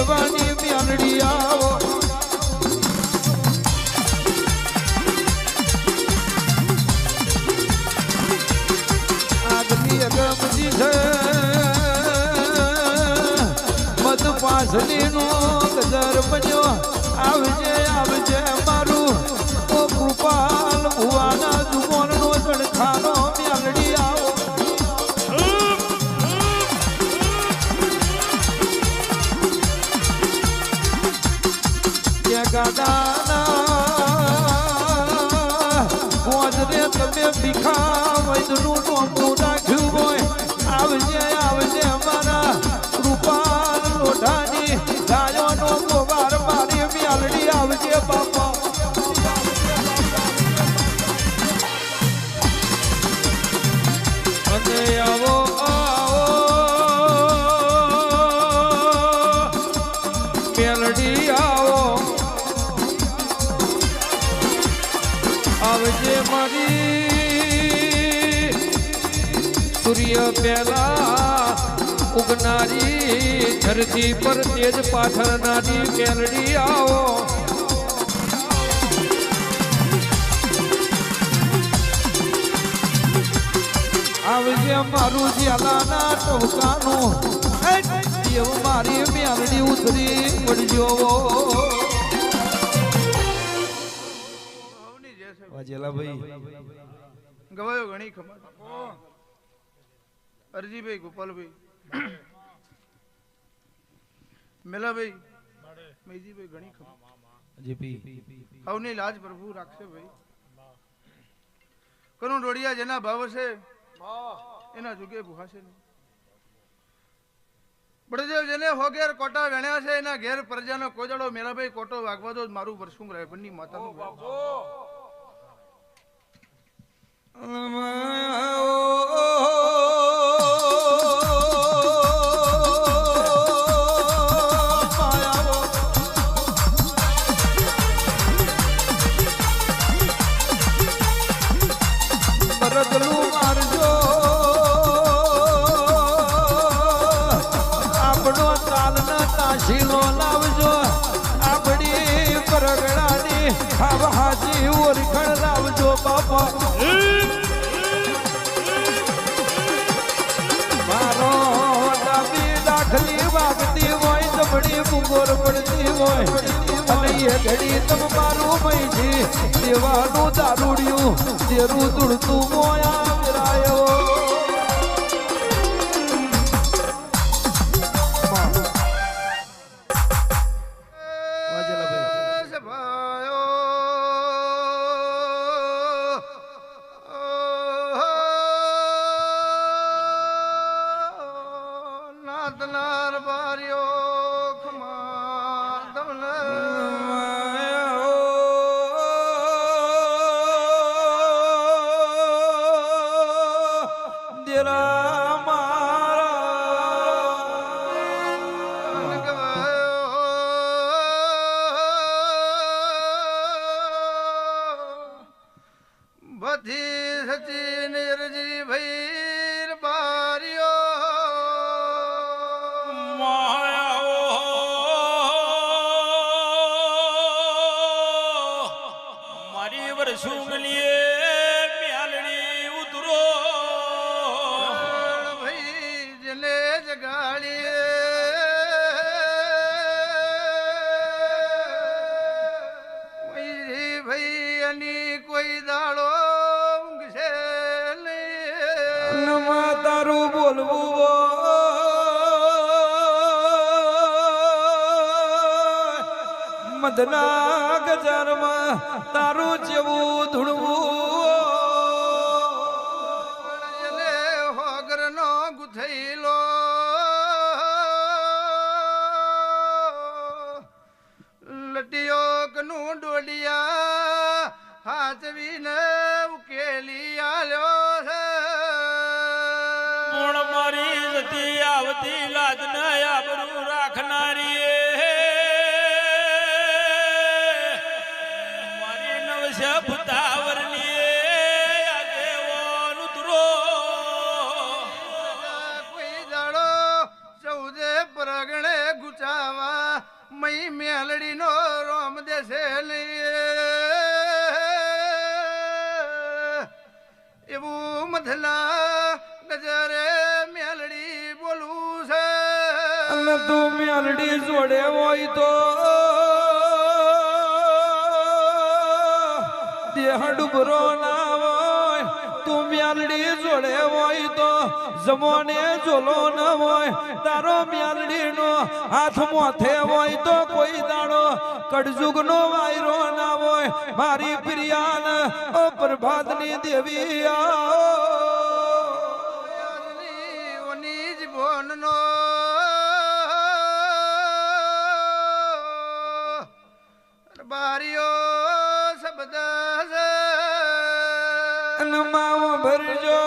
દેવાની મ્યાલડી આવો આગની અગમજી છે મધ પાસની નો ગજર બન્યો આવજે આવજે મારું ઓ કૃપાલ ભુવાના જુમોન નો ચડખાનો મ્યાલડી આવો તમે ભીખા વૈદનું નોમું નાખ્યું હોય આવજે આવજે મારા કૃપાલ લોઢાની ગાયોનો ગોવાર મારી મ્યાલડી આવજે બાપા અને આવો મ્યાલડી આવો આવજે મારી સૂર્ય પહેલા ઉગનારી ધરતી પર તેજ પાથરનારી મ્યાલડી આવો આવજે મારું જ્યાલાના ટોકાનું દેવ મારી મ્યાલડી ઉતરી પડજો વાજેલાભાઈ ગવાયો ઘણી ખબર અરજીભાઈ ગોપાલભાઈ મેલાભાઈ મેજીભાઈ ઘણી ખબર હવની લાજ પ્રભુ રાખશે ભાઈ કરું ડોડિયા જેના ભાવ છે એના જુગે ભૂહાશે નહીં બળદેવ જેને હોગેર કોટા વેણ્યા છે એના ઘેર પ્રજાનો કોજડો મેલાભાઈ કોટો વાગવા દો મારું વર્ષું રાયભણની માતાનું બરદલું મારજો આપણો તાલના તાશીનો લાવજો આપણી પરગડાની હાજી ઓરખણ લાવજો બાપા મારો ડાબી દાખલી વાગતી હોય જમણી મુંગોર પડતી હોય અને એ ઘડી તમારું મૈજી દેવાનું દારૂડિયું દેરું દુડતું મોયા વિરાયો તારું બોલવું મધના ગજારમાં તારું જેવું ધૂળવું હોગર નો ગુથેલો લટિયો કનું ડોડિયા હાથવીને ઉકેલી આલ્યો છે મારી જતી આવતી લાજ ન આબરૂ રાખનારી મારી નવશે ભૂતાવરની આગેવાન ઉતરો કોઈ દાડો ચૌદે પરગણે ગુચાવા મઈ મેલડીનો રોમ દેશે એવું મધલા ગજરે મેલડી બોલું છે અને તું મેલડી જોડે હોય તો દેહ ડુબરો ના હોય. તું મેલડી જોડે હોય તો જમોને જોલો ન હોય. તારો મેલડીનો હાથ મોથે હોય તો કોઈ દાડો કડજુગનો વાયરો ના હોય. મારી પ્રિયાન ઓ પ્રભાતની દેવી આવો. ઓની જ ભોનનો બારીઓ શબ્દ છે માવો ભરજો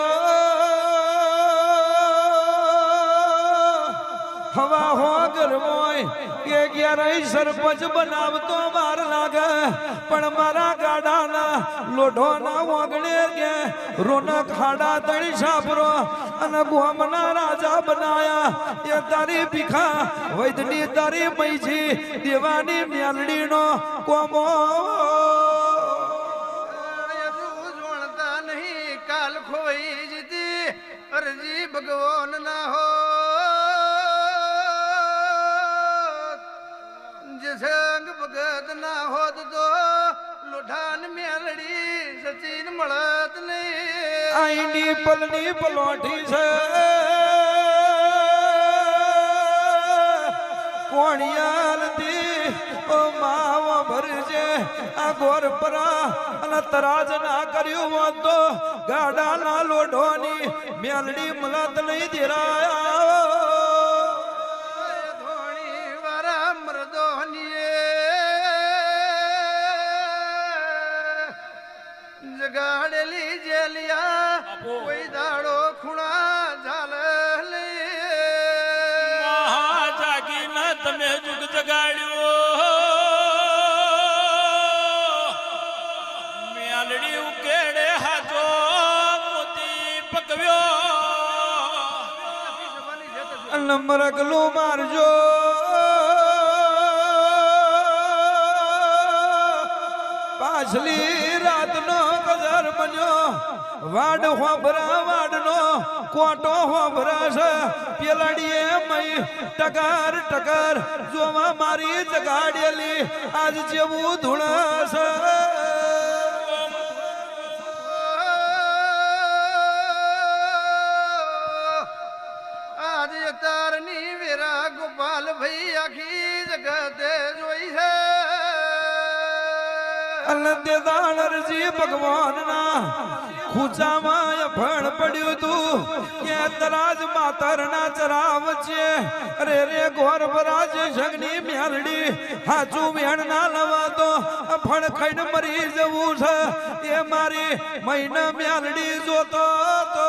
હવા હો ગરમોય કે ક્યારેય સરપંચ બનાવતો વાર લાગે પણ મારા ગાડાના લોઢોના વાગણે કે રોનક હાડા તણી છાપરો અને ગોમના રાજા બનાયા એ તારી ભીખા વૈદની તારી મૈજી દેવાની મેલડીનો કોમો કાલ ખોઈ જીતી અરજી ભગવાન ના હો જે સંગ ભગત ના હોત તો લોઢાન મેલડી સચિન મળત નહીં આઈની પલની પલોઠી છે કોણિયાલથી ઓ માવો ભરજે આ ગોરપરા અને તરાજ ના કર્યું હોત તો ગાડાના લોઢોની મેલડી મલત નહીં દેરાયા. ધોણી વારા મરદોનીએ જગાડેલી જેલિયા કોઈ દાડો ખૂણા ઝાલ જાગીને તમે જુગ જગાડ્યો મેલડી ઉકેડે હાથો મોતી પકવ્યો અને મરગલું મારજો પાછલી રાતનો ગજર બન્યો વાડ હોભરા વાડનો કોટો હોભરાશે પેલાડીએ મય ટકાર ટકાર જોવા મારી જગાડેલી આજ જેવું ધૂળશે આજ તારની વેરા ગોપાલ ભાઈ આખી જગતે જોઈ છે અનંતે દાણરજી ભગવાનના ખૂચામાં ભણ પડ્યું તું કે તરાજ માતરના ચરાવ છે અરે રે ગોરબરાજ જગની મેલડી હાચું વેણ ના લવા તો ફણ ખાઈને મરી જવું છે એ મારી મહિના મેલડી જોતો તો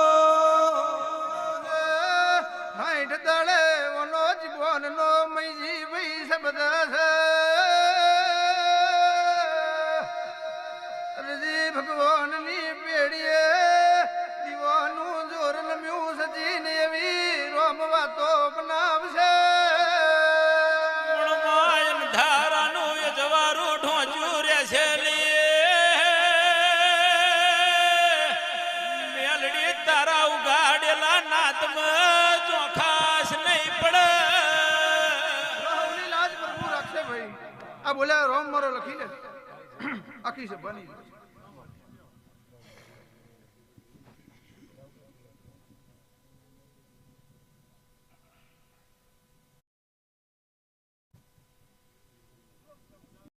હાઈઠ દળે ઓનો જીવનનો મૈજી ભાઈ શબ્દ છે રજી ભગવાનની પેડીએ દીવાનું જોર લમ્યું સચીન એવી રોમ વાતો બનાવશે માયન ધારાનું એ જવારું ઢોંચું રહેશે મેલડી તારા ઉગાડેલા નાતમાં ચોખાશ નહીં પડે રાહુલની લાજ ભરપૂર રાખશે ભાઈ આ બોલ્યા રોમ મારો લખી લે આખી છે બની